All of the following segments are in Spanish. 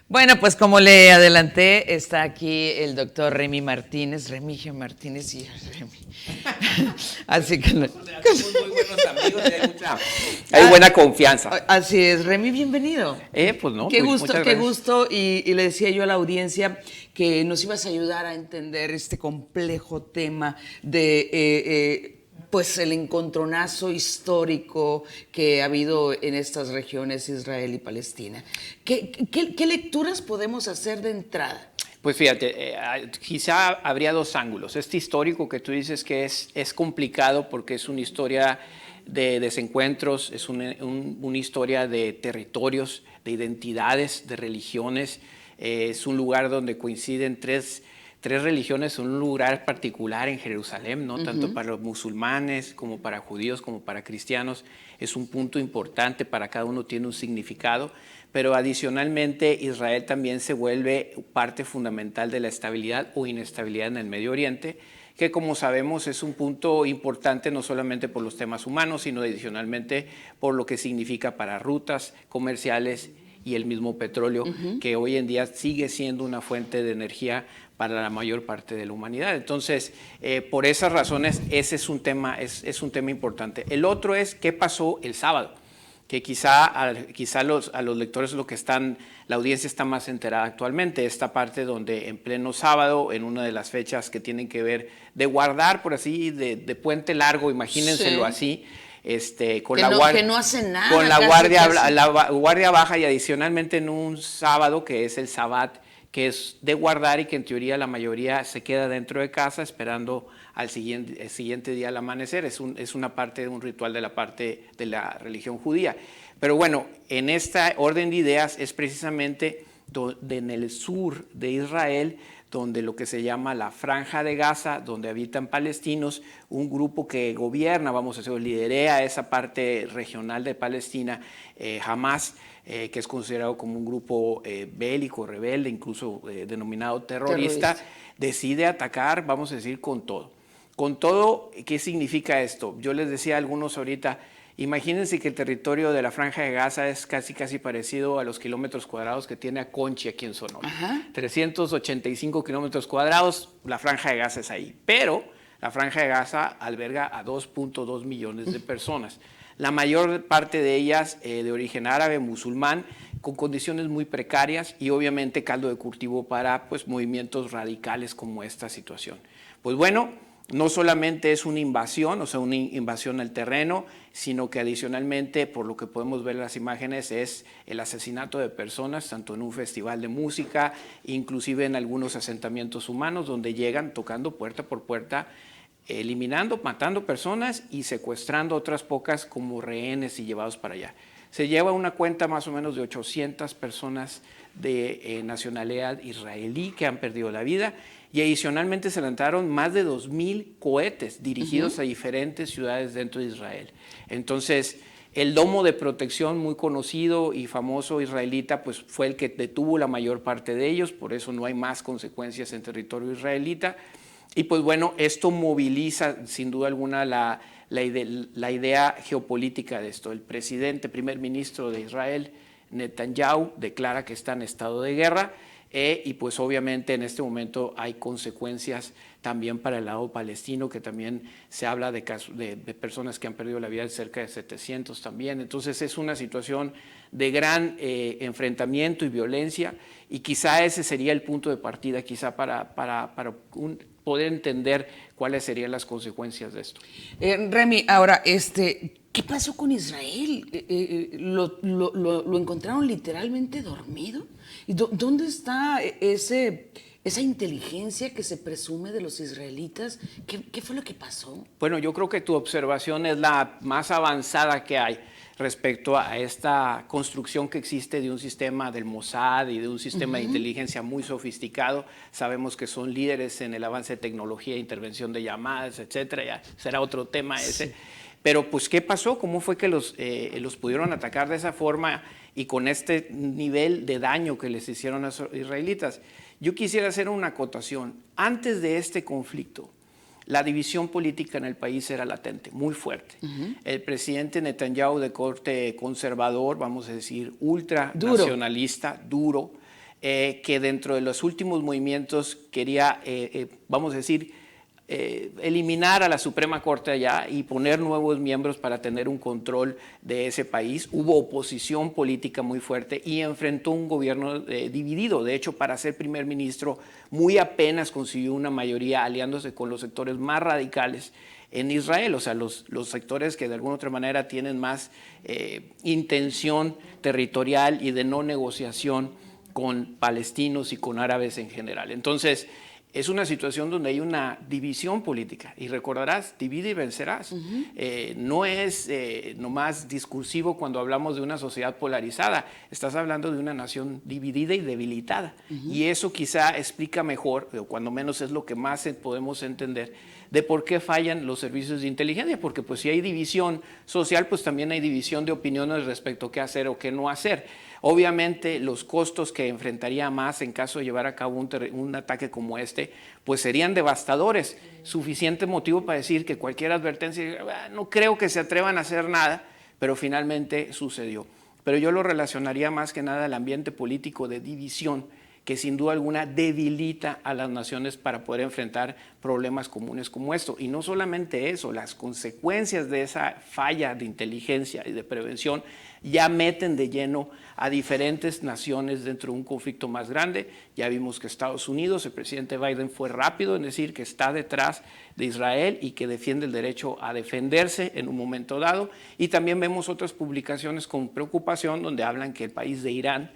Bueno, pues como le adelanté, está aquí el doctor Remy Martínez, Remigio Martínez y Remy. Así que Somos muy buenos amigos y hay buena confianza. Así es, Remy, bienvenido. Pues no, Qué pues, gusto, muchas qué gracias. gusto. Y le decía yo a la audiencia que nos ibas a ayudar a entender este complejo tema de pues el encontronazo histórico que ha habido en estas regiones, Israel y Palestina. ¿Qué lecturas podemos hacer de entrada? Pues fíjate, quizá habría dos ángulos. Este histórico que tú dices que es complicado porque es una historia de desencuentros, es una historia de territorios, de identidades, de religiones. Es un lugar donde coinciden tres religiones, un lugar particular en Jerusalén, ¿no? Tanto para los musulmanes como para judíos como para cristianos. Es un punto importante, para cada uno tiene un significado, pero adicionalmente Israel también se vuelve parte fundamental de la estabilidad o inestabilidad en el Medio Oriente, que como sabemos es un punto importante no solamente por los temas humanos, sino adicionalmente por lo que significa para rutas comerciales y el mismo petróleo, que hoy en día sigue siendo una fuente de energía para la mayor parte de la humanidad. Entonces, por esas razones, ese es un tema importante. El otro es qué pasó el sábado, que quizá a los lectores la audiencia está más enterada actualmente, esta parte donde en pleno sábado, en una de las fechas que tienen que ver de guardar, por así, de puente largo, imagínenselo así, con que no hace nada. con la casi, guardia, casi. la guardia baja, y adicionalmente en un sábado que es el Sabbat, que es de guardar y que en teoría la mayoría se queda dentro de casa esperando el siguiente día al amanecer. Es una parte de un ritual de la parte de la religión judía. Pero bueno, en esta orden de ideas es precisamente en el sur de Israel, donde lo que se llama la Franja de Gaza, donde habitan palestinos, un grupo que gobierna, vamos a decir, liderea esa parte regional de Palestina, Hamas, que es considerado como un grupo bélico, rebelde, incluso denominado terrorista, decide atacar, vamos a decir, con todo. Con todo, ¿qué significa esto? Yo les decía a algunos ahorita, imagínense que el territorio de la Franja de Gaza es casi parecido a los kilómetros cuadrados que tiene Aconchi aquí en Sonora. 385 kilómetros cuadrados, la Franja de Gaza es ahí. Pero la Franja de Gaza alberga a 2.2 millones de personas. La mayor parte de ellas de origen árabe, musulmán, con condiciones muy precarias y obviamente caldo de cultivo para pues, movimientos radicales como esta situación. Pues bueno, no solamente es una invasión, o sea, una invasión al terreno, sino que adicionalmente, por lo que podemos ver en las imágenes, es el asesinato de personas, tanto en un festival de música, inclusive en algunos asentamientos humanos, donde llegan tocando puerta por puerta, eliminando, matando personas y secuestrando otras pocas como rehenes y llevados para allá. Se lleva una cuenta más o menos de 800 personas de nacionalidad israelí que han perdido la vida, y adicionalmente se lanzaron más de 2,000 cohetes dirigidos a diferentes ciudades dentro de Israel. Entonces, el domo de protección muy conocido y famoso israelita pues fue el que detuvo la mayor parte de ellos, por eso no hay más consecuencias en territorio israelita. Y pues bueno, esto moviliza sin duda alguna la idea geopolítica de esto. El primer ministro de Israel, Netanyahu, declara que está en estado de guerra, y pues obviamente en este momento hay consecuencias también para el lado palestino, que también se habla de personas que han perdido la vida, cerca de 700 también. Entonces es una situación de gran enfrentamiento y violencia, y quizá ese sería el punto de partida quizá para poder entender cuáles serían las consecuencias de esto. Remy, ahora, ¿qué pasó con Israel? ¿Lo encontraron literalmente dormido? ¿Y dónde está esa inteligencia que se presume de los israelitas? ¿Qué fue lo que pasó? Bueno, yo creo que tu observación es la más avanzada que hay respecto a esta construcción que existe de un sistema del Mossad y de un sistema de inteligencia muy sofisticado. Sabemos que son líderes en el avance de tecnología, intervención de llamadas, etcétera. Ya será otro tema ese. Pero pues, ¿qué pasó? ¿Cómo fue que los pudieron atacar de esa forma y con este nivel de daño que les hicieron a los israelitas? Yo quisiera hacer una acotación. Antes de este conflicto, la división política en el país era latente, muy fuerte. El presidente Netanyahu, de corte conservador, vamos a decir ultranacionalista, duro, que dentro de los últimos movimientos quería, vamos a decir, eliminar a la Suprema Corte allá y poner nuevos miembros para tener un control de ese país. Hubo oposición política muy fuerte y enfrentó un gobierno dividido. De hecho, para ser primer ministro, muy apenas consiguió una mayoría aliándose con los sectores más radicales en Israel, o sea, los sectores que de alguna otra manera tienen más intención territorial y de no negociación con palestinos y con árabes en general. Entonces, es una situación donde hay una división política y recordarás, divide y vencerás. No es nomás discursivo cuando hablamos de una sociedad polarizada, estás hablando de una nación dividida y debilitada. Y eso quizá explica mejor, o cuando menos es lo que más podemos entender, de por qué fallan los servicios de inteligencia, porque pues si hay división social, pues también hay división de opiniones respecto a qué hacer o qué no hacer. Obviamente los costos que enfrentaría Hamas en caso de llevar a cabo un ataque como este, pues serían devastadores. Suficiente motivo para decir que cualquier advertencia, no creo que se atrevan a hacer nada, pero finalmente sucedió. Pero yo lo relacionaría más que nada al ambiente político de división, que sin duda alguna debilita a las naciones para poder enfrentar problemas comunes como esto. Y no solamente eso, las consecuencias de esa falla de inteligencia y de prevención ya meten de lleno a diferentes naciones dentro de un conflicto más grande. Ya vimos que Estados Unidos, el presidente Biden fue rápido en decir que está detrás de Israel y que defiende el derecho a defenderse en un momento dado. Y también vemos otras publicaciones con preocupación donde hablan que el país de Irán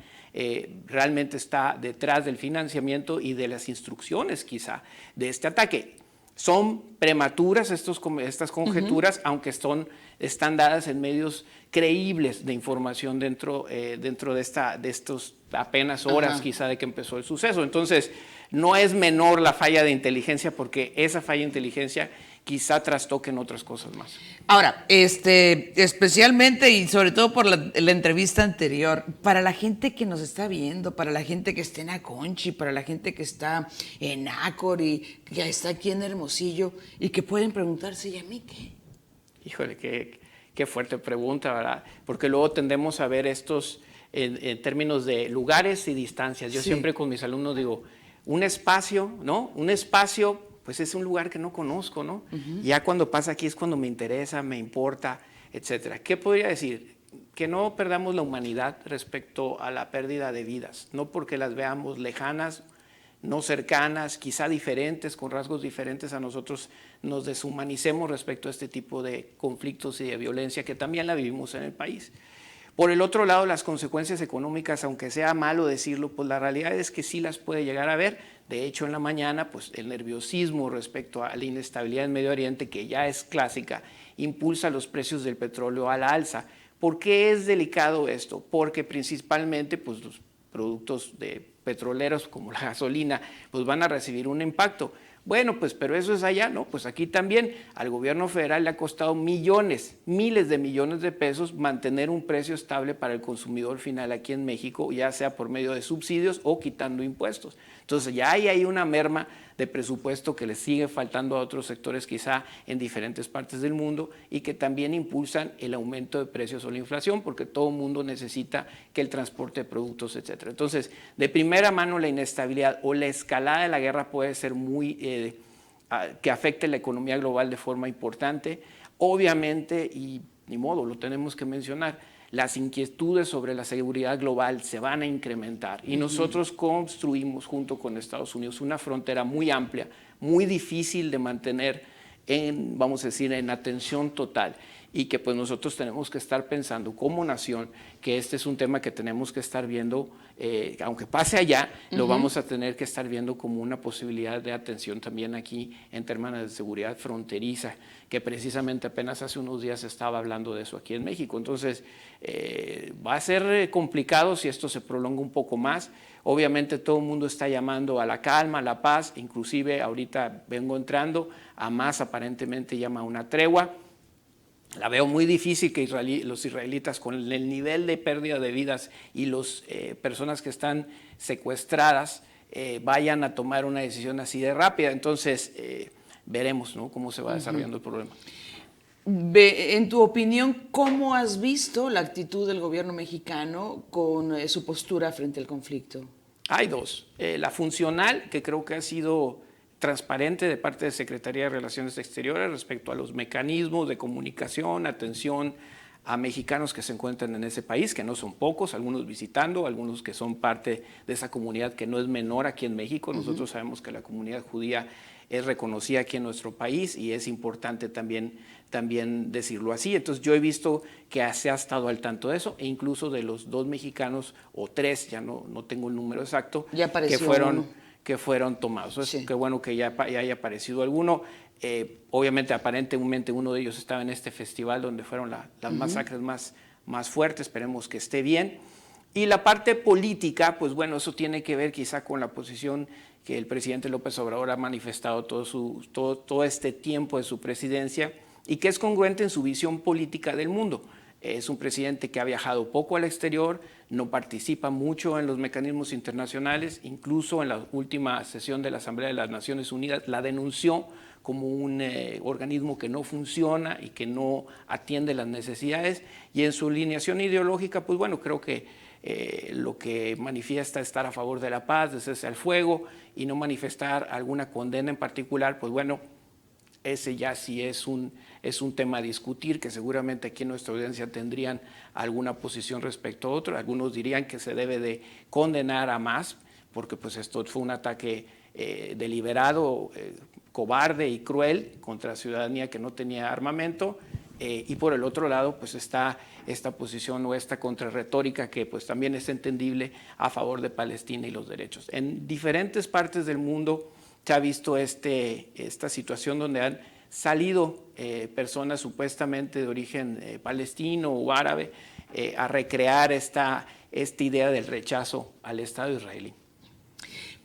realmente está detrás del financiamiento y de las instrucciones quizá de este ataque. Son prematuras estas conjeturas, aunque están dadas en medios creíbles de información dentro de estos apenas horas quizá de que empezó el suceso. Entonces, no es menor la falla de inteligencia porque esa falla de inteligencia quizá trastoquen otras cosas más. Ahora, especialmente y sobre todo por la entrevista anterior, para la gente que nos está viendo, para la gente que está en Aconchi, para la gente que está en Acor y que está aquí en Hermosillo y que pueden preguntarse, ¿y a mí qué? Híjole, qué fuerte pregunta, ¿verdad? Porque luego tendemos a ver estos en términos de lugares y distancias. Yo siempre con mis alumnos digo, un espacio, ¿no? Un espacio pues es un lugar que no conozco, ¿no? Ya cuando pasa aquí es cuando me interesa, me importa, etcétera. ¿Qué podría decir? Que no perdamos la humanidad respecto a la pérdida de vidas, no porque las veamos lejanas, no cercanas, quizá diferentes, con rasgos diferentes a nosotros, nos deshumanicemos respecto a este tipo de conflictos y de violencia que también la vivimos en el país. Por el otro lado, las consecuencias económicas, aunque sea malo decirlo, pues la realidad es que sí las puede llegar a ver. De hecho, en la mañana, pues el nerviosismo respecto a la inestabilidad en Medio Oriente, que ya es clásica, impulsa los precios del petróleo a la alza. ¿Por qué es delicado esto? Porque principalmente, pues los productos de petroleros como la gasolina, pues van a recibir un impacto. Bueno, pues, pero eso es allá, ¿no? Pues aquí también al gobierno federal le ha costado millones, miles de millones de pesos mantener un precio estable para el consumidor final aquí en México, ya sea por medio de subsidios o quitando impuestos. Entonces ya hay una merma de presupuesto que le sigue faltando a otros sectores quizá en diferentes partes del mundo y que también impulsan el aumento de precios o la inflación porque todo el mundo necesita que el transporte de productos, etcétera. Entonces, de primera mano la inestabilidad o la escalada de la guerra puede ser muy que afecte la economía global de forma importante. Obviamente, y ni modo, lo tenemos que mencionar, las inquietudes sobre la seguridad global se van a incrementar y nosotros construimos junto con Estados Unidos una frontera muy amplia, muy difícil de mantener vamos a decir, en atención total y que pues nosotros tenemos que estar pensando como nación que este es un tema que tenemos que estar viendo, aunque pase allá, lo vamos a tener que estar viendo como una posibilidad de atención también aquí en términos de seguridad fronteriza, que precisamente apenas hace unos días estaba hablando de eso aquí en México. Entonces, va a ser complicado si esto se prolonga un poco más. Obviamente todo el mundo está llamando a la calma, a la paz, inclusive ahorita vengo entrando, Hamas aparentemente llama a una tregua. La veo muy difícil que los israelitas con el nivel de pérdida de vidas y las personas que están secuestradas vayan a tomar una decisión así de rápida. Entonces veremos, ¿no?, cómo se va desarrollando el problema. En tu opinión, ¿cómo has visto la actitud del gobierno mexicano con su postura frente al conflicto? Hay dos. La funcional, que creo que ha sido transparente de parte de Secretaría de Relaciones Exteriores respecto a los mecanismos de comunicación, atención a mexicanos que se encuentran en ese país, que no son pocos, algunos visitando, algunos que son parte de esa comunidad que no es menor aquí en México. Nosotros sabemos que la comunidad judía es reconocida aquí en nuestro país y es importante también decirlo así. Entonces yo he visto que se ha estado al tanto de eso, e incluso de los 2 mexicanos o 3, ya no tengo el número exacto, ya que fueron tomados. Sí. Qué bueno que ya haya aparecido alguno. Obviamente, aparentemente uno de ellos estaba en este festival donde fueron las masacres más fuertes. Esperemos que esté bien. Y la parte política, pues bueno, eso tiene que ver quizá con la posición que el presidente López Obrador ha manifestado todo este tiempo de su presidencia, y que es congruente en su visión política del mundo. Es un presidente que ha viajado poco al exterior, no participa mucho en los mecanismos internacionales, incluso en la última sesión de la Asamblea de las Naciones Unidas la denunció como un organismo que no funciona y que no atiende las necesidades, y en su alineación ideológica, pues bueno, creo que lo que manifiesta estar a favor de la paz, de cese al fuego, y no manifestar alguna condena en particular, pues bueno, ese ya sí es un tema a discutir, que seguramente aquí en nuestra audiencia tendrían alguna posición respecto a otro. Algunos dirían que se debe de condenar a más, porque pues esto fue un ataque deliberado, cobarde y cruel contra la ciudadanía que no tenía armamento. Y por el otro lado, pues está esta posición o esta contrarretórica que pues también es entendible a favor de Palestina y los derechos. En diferentes partes del mundo se ha visto esta situación donde han salido personas supuestamente de origen palestino o árabe a recrear esta idea del rechazo al Estado israelí.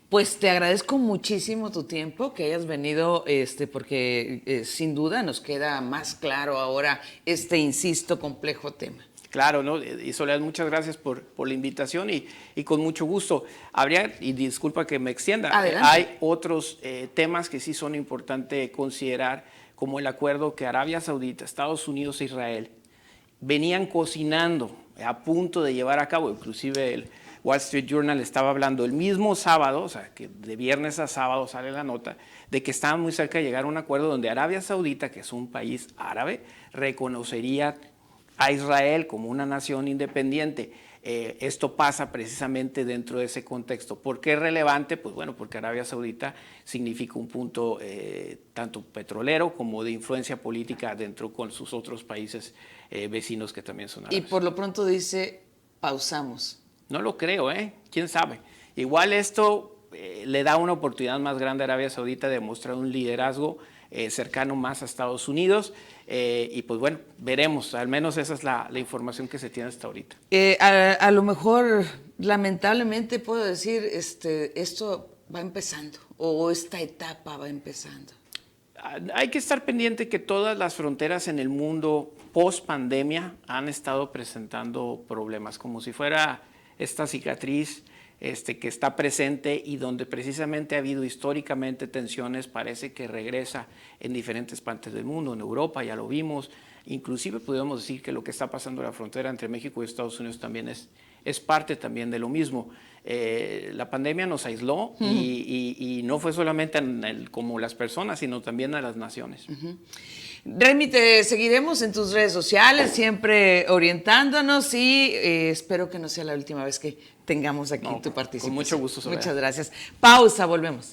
Pues te agradezco muchísimo tu tiempo, que hayas venido, porque sin duda nos queda más claro ahora insisto, complejo tema. Claro, ¿no? Y Soledad, muchas gracias por la invitación y con mucho gusto. Y disculpa que me extienda, hay otros temas que sí son importantes considerar, como el acuerdo que Arabia Saudita, Estados Unidos e Israel venían cocinando a punto de llevar a cabo. Inclusive el Wall Street Journal estaba hablando el mismo sábado, o sea, que de viernes a sábado sale la nota, de que estaban muy cerca de llegar a un acuerdo donde Arabia Saudita, que es un país árabe, reconocería a Israel como una nación independiente. Esto pasa precisamente dentro de ese contexto. ¿Por qué es relevante? Pues bueno, porque Arabia Saudita significa un punto tanto petrolero como de influencia política dentro con sus otros países vecinos que también son árabes. Y por lo pronto dice, pausamos. No lo creo, ¿Quién sabe? Igual esto le da una oportunidad más grande a Arabia Saudita de demostrar un liderazgo cercano más a Estados Unidos, y pues bueno, veremos, al menos esa es la información que se tiene hasta ahorita. A lo mejor, lamentablemente puedo decir, esto va empezando, o esta etapa va empezando. Hay que estar pendiente que todas las fronteras en el mundo post pandemia han estado presentando problemas, como si fuera esta cicatriz que está presente y donde precisamente ha habido históricamente tensiones. Parece que regresa en diferentes partes del mundo, en Europa ya lo vimos, inclusive podemos decir que lo que está pasando en la frontera entre México y Estados Unidos también es parte también de lo mismo. La pandemia nos aisló y no fue solamente como las personas, sino también a las naciones. Remy, te seguiremos en tus redes sociales, siempre orientándonos, y espero que no sea la última vez que tengamos aquí tu participación. Con mucho gusto, Soledad. Muchas gracias. Pausa, volvemos.